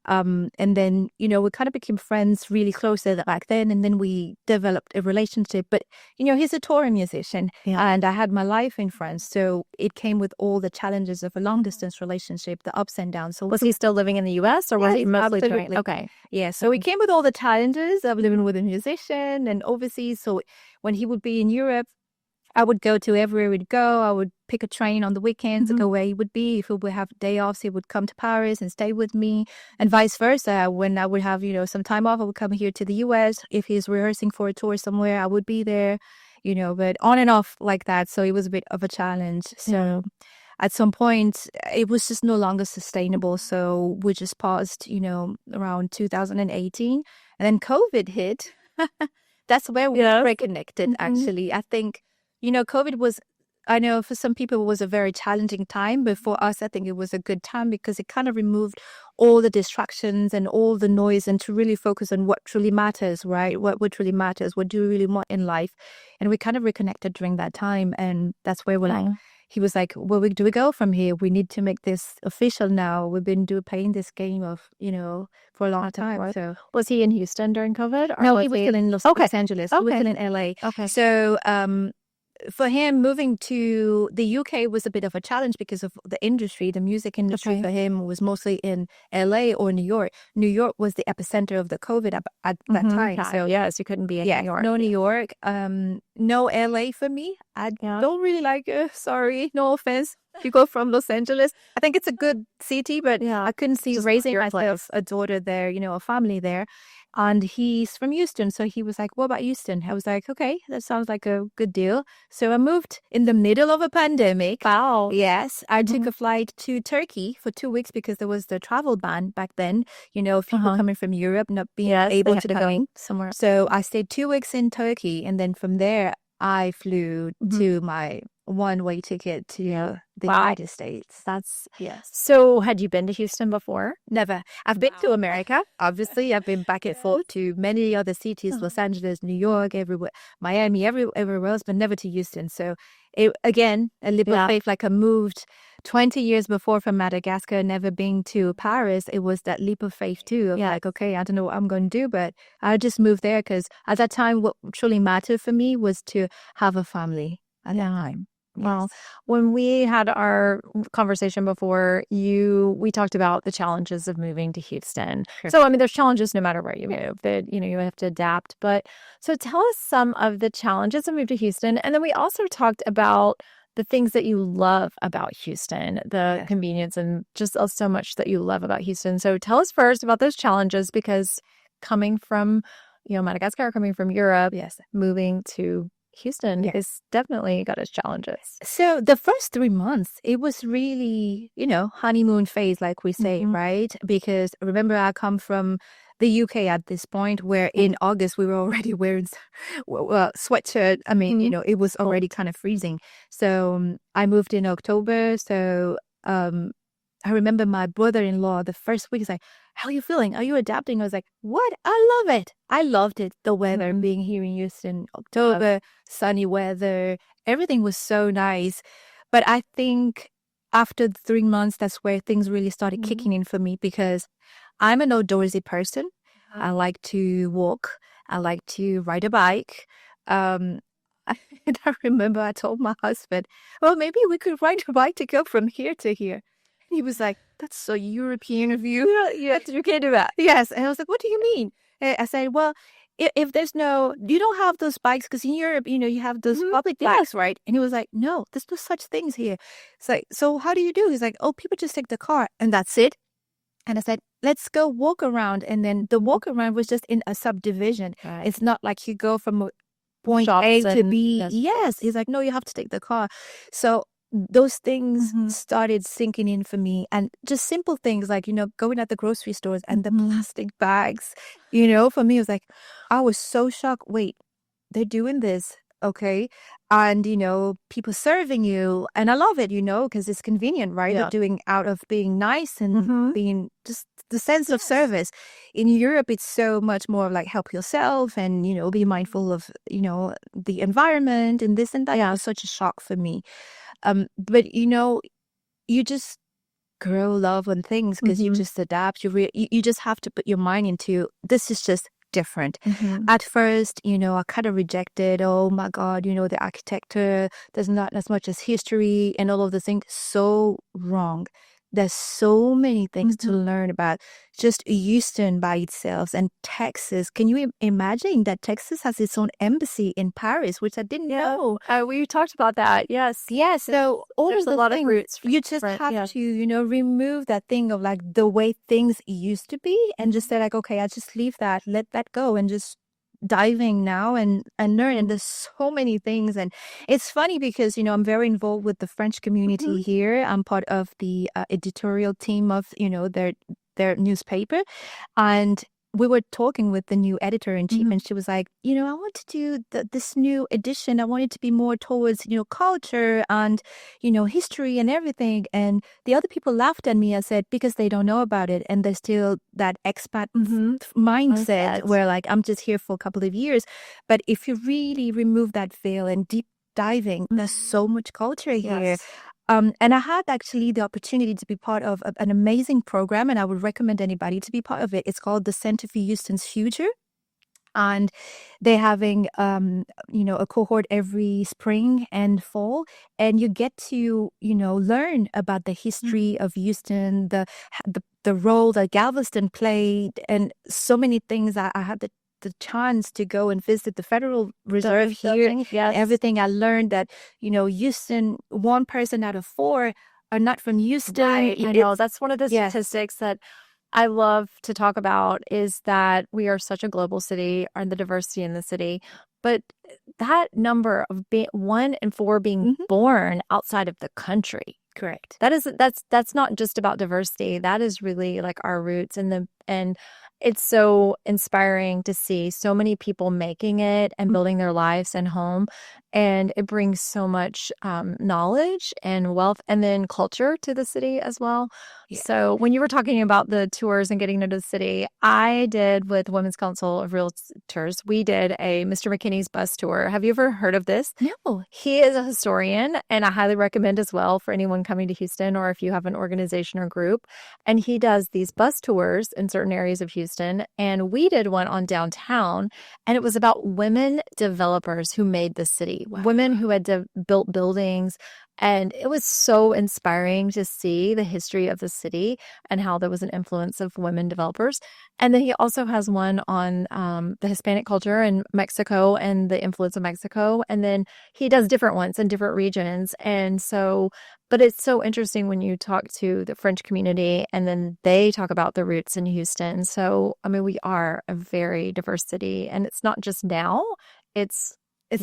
And then, we kind of became friends really close back then. And then we developed a relationship. But, he's a touring musician and I had my life in France. So it came with all the challenges of a long distance relationship, the ups and downs. So Was he still living in the U.S. or was he mostly touring? absolutely. Okay. Yeah. So it came with all the challenges of living with a musician and overseas. So when he would be in Europe, I would go to everywhere we'd go. I would pick a train on the weekends to go where he would be. If he would have day offs, he would come to Paris and stay with me, and vice versa. When I would have, some time off, I would come here to the US. If he's rehearsing for a tour somewhere, I would be there, but on and off like that. So it was a bit of a challenge. So at some point, it was just no longer sustainable. So we just paused, around 2018. And then COVID hit. That's where we reconnected, actually. I think, COVID was, I know for some people it was a very challenging time, but for us, I think it was a good time because it kind of removed all the distractions and all the noise and to really focus on what truly matters, right? What truly matters? What do you really want in life? And we kind of reconnected during that time. And that's where he was like, well, where do we go from here? We need to make this official now. We've been playing this game of, for a long time. So was he in Houston during COVID? No, he was still in Los Angeles. Okay. We were still in LA. Okay. So for him, moving to the UK was a bit of a challenge because of the industry. The music industry for him was mostly in LA or New York. New York was the epicenter of the COVID at that time. So yes, you couldn't be in New York. No New York. No LA for me. I don't really like it. Sorry, no offense. You go from Los Angeles. I think it's a good city, but I couldn't see Just raising your myself a daughter there, a family there. And he's from Houston. So he was like, what about Houston? I was like, okay, that sounds like a good deal. So I moved in the middle of a pandemic. Wow. Yes. I took a flight to Turkey for 2 weeks because there was the travel ban back then. People coming from Europe not being able to go somewhere. So I stayed 2 weeks in Turkey. And then from there, I flew to my one-way ticket to the United States. So had you been to Houston before? Never. I've been to America. Obviously, I've been back and forth to many other cities, Los Angeles, New York, everywhere, Miami, everywhere else, but never to Houston. So again, a leap of faith, like I moved 20 years before from Madagascar, never been to Paris. It was that leap of faith too. Like, okay, I don't know what I'm going to do, but I just moved there because at that time, what truly mattered for me was to have a family at that time. Well, when we had our conversation before, we talked about the challenges of moving to Houston. So, I mean, there's challenges no matter where you move, that, you have to adapt. But so tell us some of the challenges of moving to Houston. And then we also talked about the things that you love about Houston, the convenience and just so much that you love about Houston. So tell us first about those challenges, because coming from, Madagascar, coming from Europe, moving to Houston is definitely got its challenges. So the first 3 months, it was really, honeymoon phase, like we say, right? Because remember, I come from the UK at this point, where in August we were already wearing sweatshirt. I mean, it was already kind of freezing. So I moved in October. So I remember my brother-in-law, the first week, is like, how are you feeling? Are you adapting? I was like, what? I love it. I loved it. The weather, being here in Houston, October, sunny weather, everything was so nice. But I think after 3 months, that's where things really started kicking in for me, because I'm an outdoorsy person. I like to walk. I like to ride a bike. And I remember I told my husband, well, maybe we could ride a bike to go from here to here. He was like, that's so European of you. You can't do that. Yes. And I was like, what do you mean? I said, well, if there's you don't have those bikes, because in Europe, you have those public bikes, right? And he was like, no, there's no such things here. It's like, so how do you do? He's like, oh, people just take the car and that's it. And I said, let's go walk around. And then the walk around was just in a subdivision. Right. It's not like you go from point A to B. Yes. He's like, no, you have to take the car. So those things started sinking in for me, and just simple things like, going at the grocery stores and the plastic bags, for me, it was like, I was so shocked. Wait, they're doing this. Okay. And, people serving you. And I love it, because it's convenient, right? They're doing out of being nice and being just the sense of service. In Europe, it's so much more like help yourself and, be mindful of, the environment and this and that. It was such a shock for me. But, you just grow love on things because you just adapt. You just have to put your mind into, this is just different. At first, I kind of rejected, oh my God, the architecture, there's not as much as history and all of the things. So wrong. There's so many things to learn about just Houston by itself, and Texas. Can you imagine that Texas has its own embassy in Paris, which I didn't know? We talked about that. Yes. So all of the lot things, of roots. you just have to, remove that thing of like the way things used to be, and just say like, okay, I just leave that, let that go, and just diving now and learn. And there's so many things, and it's funny because I'm very involved with the French community here. I'm part of the editorial team of their newspaper, and we were talking with the new editor-in-chief, and she was like, I want to do this new edition. I want it to be more towards, culture and, history and everything. And the other people laughed at me. I said, because they don't know about it. And there's still that expat mindset where like, I'm just here for a couple of years. But if you really remove that veil and deep diving, there's so much culture here. And I had actually the opportunity to be part of an amazing program, and I would recommend anybody to be part of it. It's called the Center for Houston's Future. and they're having a cohort every spring and fall, and you get to learn about the history of Houston, the role that Galveston played, and so many things. I had the chance to go and visit the Federal Reserve here. Yes. Everything I learned that Houston, 1 person out of 4 are not from Houston. Right. I know that's one of the statistics that I love to talk about, is that we are such a global city, and the diversity in the city. But that number of 1 in 4 being born outside of the country. Correct. That's not just about diversity. That is really like our roots, and it's so inspiring to see so many people making it and building their lives and home. And it brings so much knowledge and wealth, and then culture to the city as well. Yeah. So when you were talking about the tours and getting into the city, I did with Women's Council of Realtors, we did a Mr. McKinney's bus tour. Have you ever heard of this? No. He is a historian, and I highly recommend as well for anyone coming to Houston, or if you have an organization or group. And he does these bus tours in certain areas of Houston. And we did one on downtown, and it was about women developers who made the city. Wow. Women who had built buildings. And it was so inspiring to see the history of the city and how there was an influence of women developers. And then he also has one on the Hispanic culture in Mexico and the influence of Mexico. And then he does different ones in different regions. And so, but it's so interesting when you talk to the French community, and then they talk about the roots in Houston. So, I mean, we are a very diverse city, and it's not just now, it's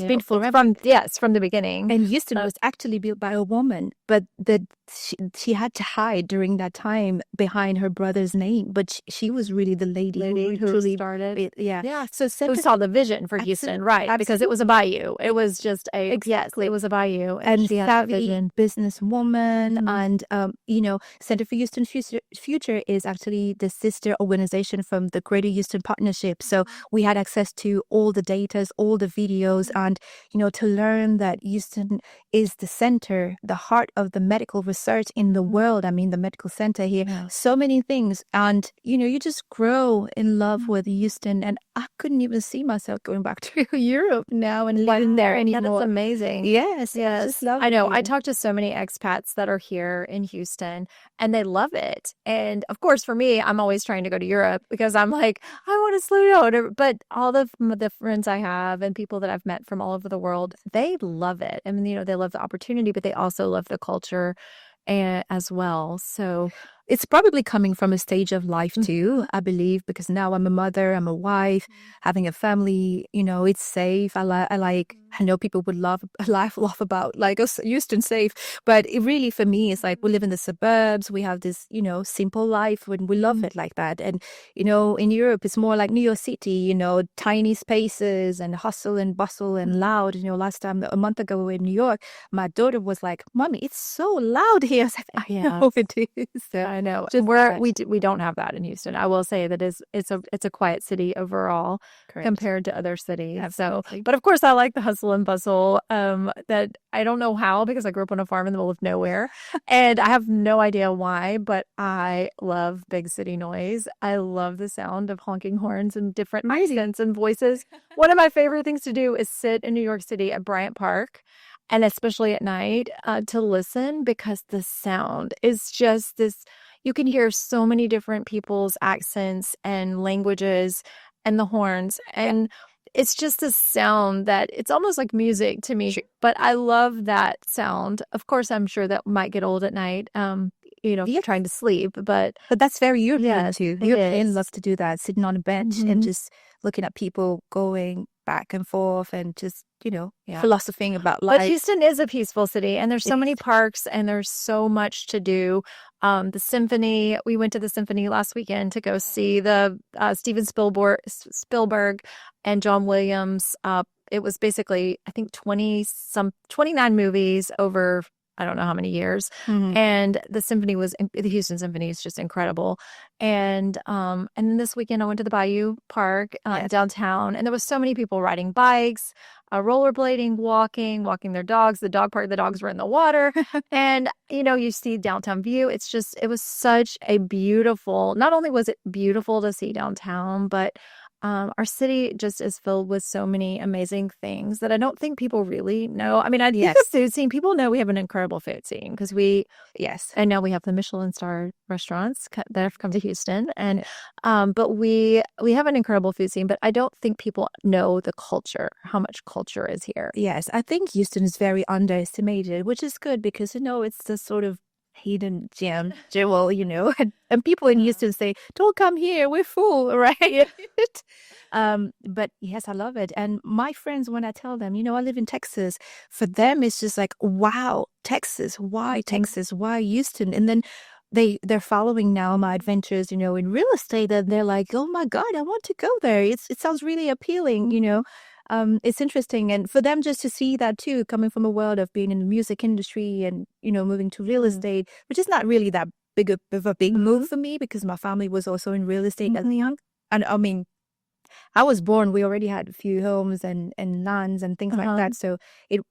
been forever. It's from the beginning. And Houston was actually built by a woman, but she had to hide during that time behind her brother's name. But she was really the lady who truly started. Yeah. So who saw the vision for Houston, right? Absolutely. Because it was a bayou. It was just exactly. It was a bayou, and savvy businesswoman, and Center for Houston Future is actually the sister organization from the Greater Houston Partnership. So we had access to all the data, all the videos. And, to learn that Houston is the center, the heart of the medical research in the world. I mean, the medical center here, so many things. And, you just grow in love with Houston. And I couldn't even see myself going back to Europe now and living there anymore. That's amazing. Yes. I know. I talk to so many expats that are here in Houston, and they love it. And of course, for me, I'm always trying to go to Europe because I'm like, I want to slow down. But all of the friends I have and people that I've met from all over the world, they love it. I mean, they love the opportunity, but they also love the culture as well. So it's probably coming from a stage of life too, I believe, because now I'm a mother, I'm a wife, having a family, it's safe. I know people would laugh about like us Houston safe, but it really, for me, it's like we live in the suburbs. We have this, simple life, when we love it like that. And, in Europe, it's more like New York City, tiny spaces and hustle and bustle and loud. Last time, a month ago in New York, my daughter was like, "Mommy, it's so loud here." I was like, I know it is. I know. We don't have that in Houston. I will say that it's a quiet city overall. Correct. Compared to other cities. Absolutely. So, but of course, I like the hustle and bustle. That I don't know how, because I grew up on a farm in the middle of nowhere, and I have no idea why. But I love big city noise. I love the sound of honking horns and different accents and voices. One of my favorite things to do is sit in New York City at Bryant Park, and especially at night, to listen, because the sound is just this. You can hear so many different people's accents and languages and the horns. And it's just a sound that it's almost like music to me. But I love that sound. Of course, I'm sure that might get old at night, trying to sleep. But that's very European too. Europeans love to do that, sitting on a bench and just looking at people going back and forth and just, philosophing about life. But Houston is a peaceful city, and there's so many parks, and there's so much to do. The symphony, we went to the symphony last weekend to go see the Steven Spielberg and John Williams. It was basically, I think, 29 movies over, I don't know how many years. And the Houston Symphony is just incredible. And then this weekend I went to the Bayou Park downtown, and there was so many people riding bikes, rollerblading, walking their dogs. The dog park, the dogs were in the water. And, you see downtown view. It was such a beautiful, not only was it beautiful to see downtown, but Our city just is filled with so many amazing things that I don't think people really know. I mean, I think the Yes. food scene, people know we have an incredible food scene because Yes. I know we have the Michelin star restaurants that have come to Houston, and Yeah. but we have an incredible food scene. But I don't think people know the culture, how much culture is here. Yes, I think Houston is very underestimated, which is good because, it's the sort of hidden jewel, and people in Yeah. Houston say, don't come here, we're full, right? But yes, I love it. And my friends, when I tell them, I live in Texas, for them, it's just like, wow, Texas, why Mhm. Texas, why Houston? And then they're following now my adventures, in real estate, and they're like, oh my God, I want to go there. It sounds really appealing. It's interesting. And for them just to see that too, coming from a world of being in the music industry and, moving to real estate, which is not really that of a big move for me because my family was also in real estate as young. And I mean, I was born, we already had a few homes and lands and things like that. So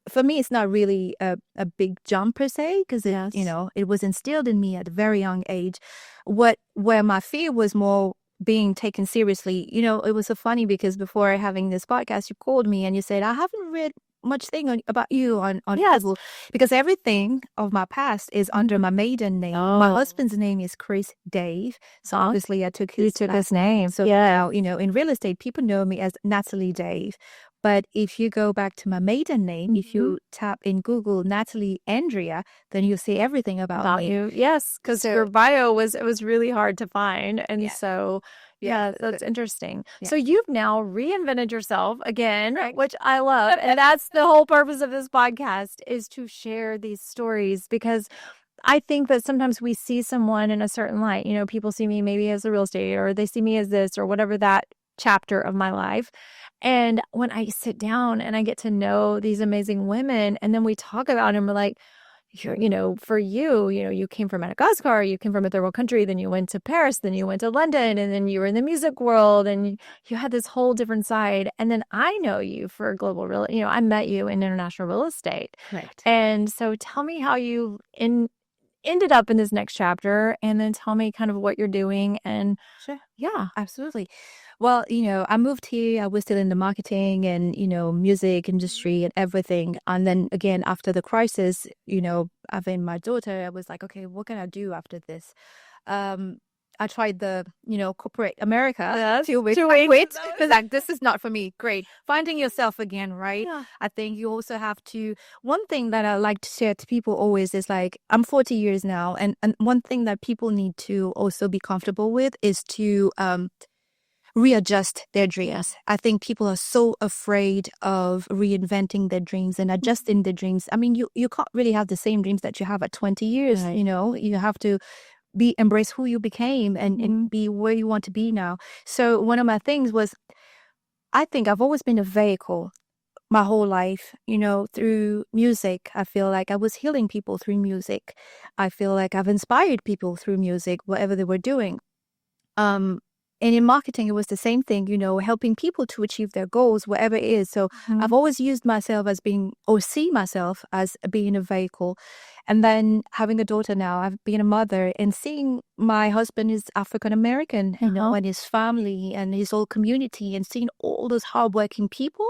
for me, it's not really a big jump per se because Yes. it was instilled in me at a very young age. Where my fear was more being taken seriously, it was so funny because before having this podcast, you called me and you said, I haven't read much thing about you on Yes. Google because everything of my past is under my maiden name. My Oh. husband's name is Chris Dave. So obviously I took his his name. so Yeah. now, in real estate, people know me as Nathalie Dave. But if you go back to my maiden name, if you tap in Google Nathalie Andrea, then you'll see everything about me. You. Yes, because So- your bio was really hard to find. And Yeah. so yeah, that's interesting. Yeah. So you've now reinvented yourself again, Right. which I love. And that's the whole purpose of this podcast is to share these stories because I think that sometimes we see someone in a certain light. People see me maybe as a real estate or they see me as this or whatever that chapter of my life. And when I sit down and I get to know these amazing women and then we talk about them, we're like, for you came from Madagascar, you came from a third world country, then you went to Paris, then you went to London, and then you were in the music world and you had this whole different side. And then I know you for global real, I met you in international real estate. Right. And so tell me how you ended up in this next chapter and then tell me kind of what you're doing. And Sure. yeah. Absolutely. Well, I moved here. I was still in the marketing and, music industry and everything. And then again, after the crisis, having my daughter, I was like, okay, what can I do after this? I tried the, corporate America. Yes, 2 weeks. 2 I weeks. quit. Like, this is not for me. Great. Finding yourself again, right? Yeah. I think you also have to, one thing that I like to share to people always is like, I'm 40 years now. And one thing that people need to also be comfortable with is to, readjust their dreams. I think people are so afraid of reinventing their dreams and adjusting their dreams. I mean, you can't really have the same dreams that you have at 20 years, Right. You have to embrace who you became and be where you want to be now. So one of my things was, I think I've always been a vehicle my whole life, through music. I feel like I was healing people through music. I feel like I've inspired people through music, whatever they were doing. And in marketing, it was the same thing, helping people to achieve their goals, whatever it is. So I've always used myself as being, or see myself as being a vehicle. And then having a daughter now, I've been a mother and seeing my husband is African American, and his family and his whole community and seeing all those hardworking people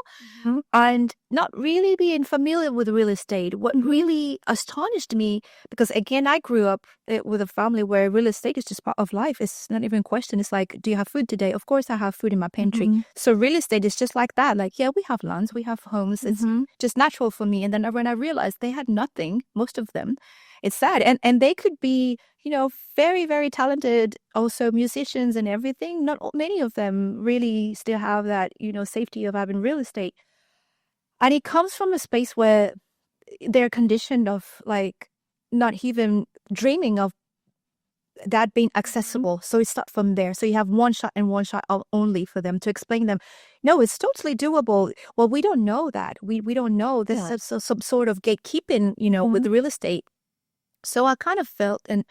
and not really being familiar with real estate. What really astonished me, because again, I grew up with a family where real estate is just part of life. It's not even a question. It's like, do you have food today? Of course, I have food in my pantry. So real estate is just like that. Like, yeah, we have lands, we have homes. It's just natural for me. And then when I realized they had nothing, most of them, it's sad. And they could be, very, very talented, also musicians and everything. Not many of them really still have that, safety of having real estate. And it comes from a space where they're conditioned of like not even dreaming of that being accessible. So it starts from there. So you have one shot and one shot only for them to explain them. No, it's totally doable. Well, we don't know that. We don't know. There's some sort of gatekeeping, with real estate. So I kind of felt, and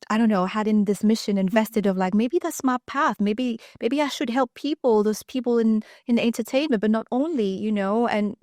I don't know, had in this mission invested of like, maybe that's my path. Maybe I should help people, those people in the entertainment, but not only, and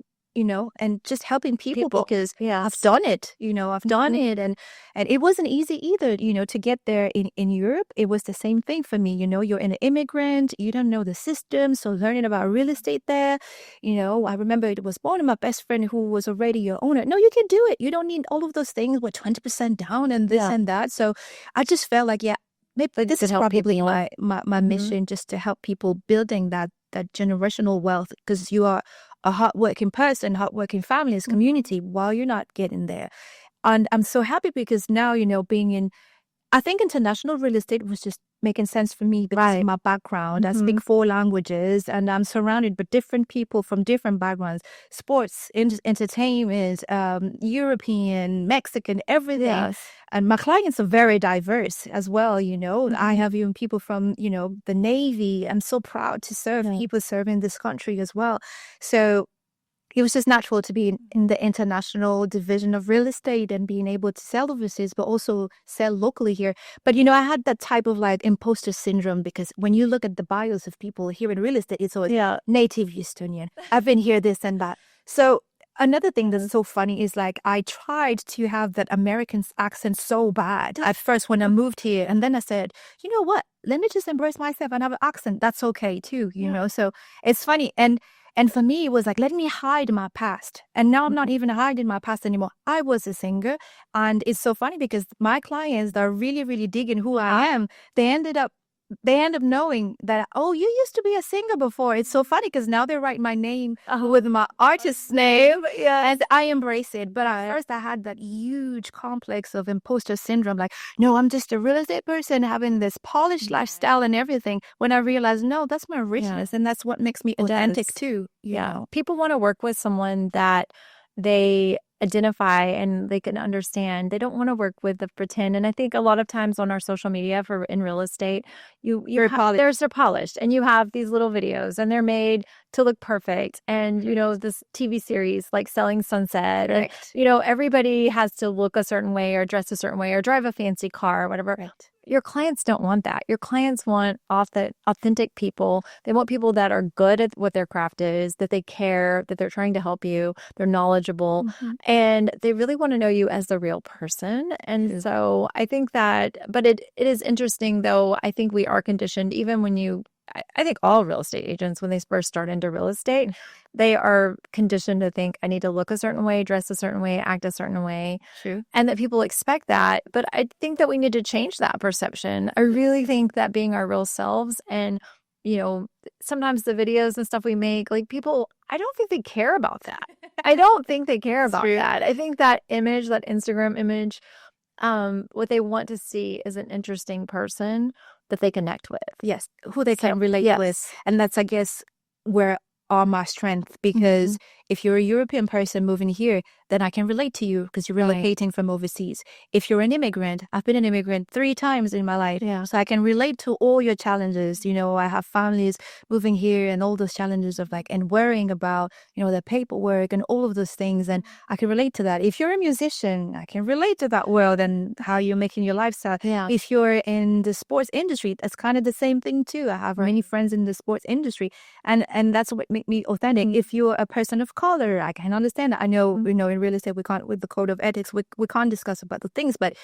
and just helping people because Yes. I've done it, I've done it. And it wasn't easy either, to get there in Europe. It was the same thing for me. You're an immigrant, you don't know the system. So learning about real estate there, I remember it was one of my best friend who was already your owner. No, you can do it. You don't need all of those things with 20% down and this and that. So I just felt like, yeah, maybe this is probably my mission, just to help people building that generational wealth, because you are a hardworking person, hardworking families, community, while you're not getting there. And I'm so happy because now, being in, I think international real estate was just making sense for me because of my background. I speak 4 languages and I'm surrounded by different people from different backgrounds, sports, entertainment, European, Mexican, everything. Yes. And my clients are very diverse as well, I have even people from, the Navy. I'm so proud to serve people serving this country as well. So it was just natural to be in the international division of real estate and being able to sell overseas, but also sell locally here. But, I had that type of like imposter syndrome, because when you look at the bios of people here in real estate, it's always native Estonian. I've been here, this and that. So another thing that's so funny is like I tried to have that American accent so bad at first when I moved here. And then I said, you know what? Let me just embrace myself and have an accent. That's okay too, So it's funny. And for me, it was like, let me hide my past. And now I'm not even hiding my past anymore. I was a singer. And it's so funny because my clients that are really, really digging who I am, they end up knowing that, oh, you used to be a singer before. It's so funny because now they write my name with my artist's name. And I embrace it. But at first I had that huge complex of imposter syndrome. Like, no, I'm just a real estate person having this polished lifestyle and everything. When I realized, no, that's my richness. And that's what makes me authentic too. You know? People want to work with someone that they identify and they can understand. They don't want to work with the pretend. And I think a lot of times on our social media in real estate, they're polished and you have these little videos and they're made to look perfect. And, this TV series like Selling Sunset, and, everybody has to look a certain way or dress a certain way or drive a fancy car or whatever. Right. Your clients don't want that. Your clients want authentic people. They want people that are good at what their craft is, that they care, that they're trying to help you, they're knowledgeable, and they really want to know you as the real person. And so I think that, but it is interesting though. I think we are conditioned, even when I think all real estate agents, when they first start into real estate, they are conditioned to think, I need to look a certain way, dress a certain way, act a certain way. True. And that people expect that. But I think that we need to change that perception. I really think that being our real selves and, sometimes the videos and stuff we make, like people, I don't think they care about that. I don't think they care about that. I think that image, that Instagram image, what they want to see is an interesting person that they connect with. Yes, who they can relate with. And that's, I guess, where are my strength, because if you're a European person moving here, then I can relate to you because you're relocating from overseas. If you're an immigrant, I've been an immigrant 3 times in my life. So I can relate to all your challenges. I have families moving here and all those challenges of and worrying about, the paperwork and all of those things. And I can relate to that. If you're a musician, I can relate to that world and how you're making your lifestyle. If you're in the sports industry, that's kind of the same thing too. I have many friends in the sports industry, and that's what makes me authentic. If you're a person of color, I can understand that. I know, in real estate, we can't, with the code of ethics, we can't discuss about the things, but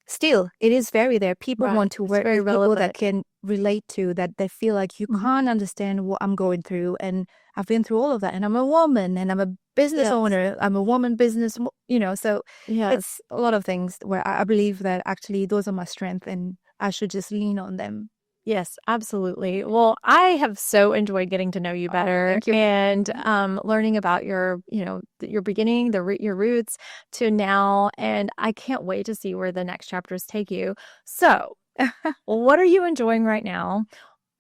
still, it is very there. People want to work with people that can relate to, that they feel like you can't understand what I'm going through. And I've been through all of that. And I'm a woman and I'm a business owner. I'm a woman business, so it's a lot of things where I believe that actually those are my strengths and I should just lean on them. Yes, absolutely. Well, I have so enjoyed getting to know you better and learning about your beginning, your roots to now, and I can't wait to see where the next chapters take you. So, what are you enjoying right now?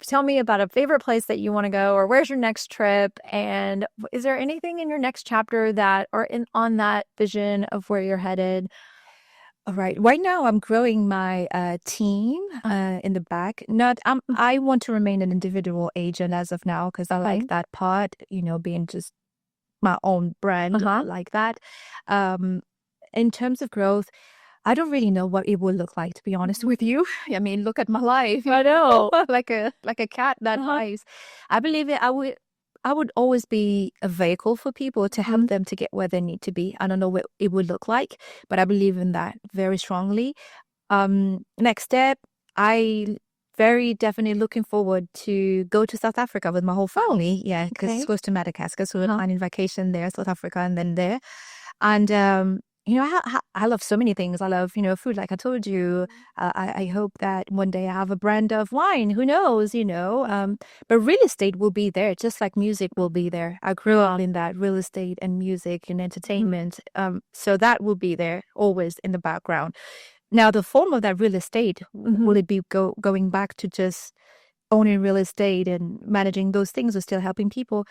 Tell me about a favorite place that you want to go, or where's your next trip, and is there anything in your next chapter that, or on that vision of where you're headed? All right. Right now, I'm growing my team in the back. I want to remain an individual agent as of now because I like that part, being just my own brand like that. In terms of growth, I don't really know what it will look like, to be honest with you. I mean, look at my life. I know. like a cat that hides. I believe it. I would always be a vehicle for people to help them to get where they need to be. I don't know what it would look like, but I believe in that very strongly. Next step, I very definitely looking forward to go to South Africa with my whole family. Yeah, because Okay. it's close to Madagascar, so we're planning vacation there, South Africa, and then there. And you know, I love so many things. I love, you know, food, like I told you. I hope that one day I have a brand of wine. Who knows, you know? But real estate will be there, just like music will be there. I grew up in that real estate and music and entertainment. So that will be there always in the background. Now, the form of that real estate, will it be going back to just owning real estate and managing those things or still helping people?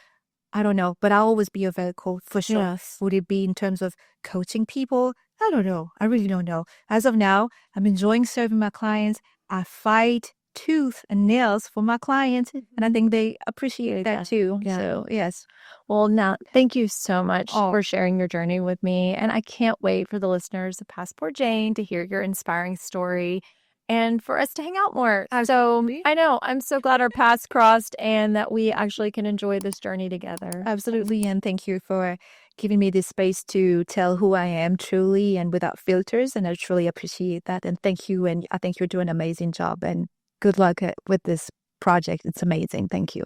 I don't know, but I'll always be a vehicle for sure. Yes. Would it be in terms of coaching people? I don't know. I really don't know. As of now, I'm enjoying serving my clients. I fight tooth and nails for my clients, and I think they appreciate that too. Yeah. So, yes. Well, now, thank you so much Oh. for sharing your journey with me. And I can't wait for the listeners of Passport Jane to hear your inspiring story and for us to hang out more. So Absolutely. I know I'm so glad our paths crossed and that we actually can enjoy this journey together. Absolutely. And thank you for giving me this space to tell who I am truly and without filters. And I truly appreciate that. And thank you. And I think you're doing an amazing job. And good luck with this project. It's amazing. Thank you.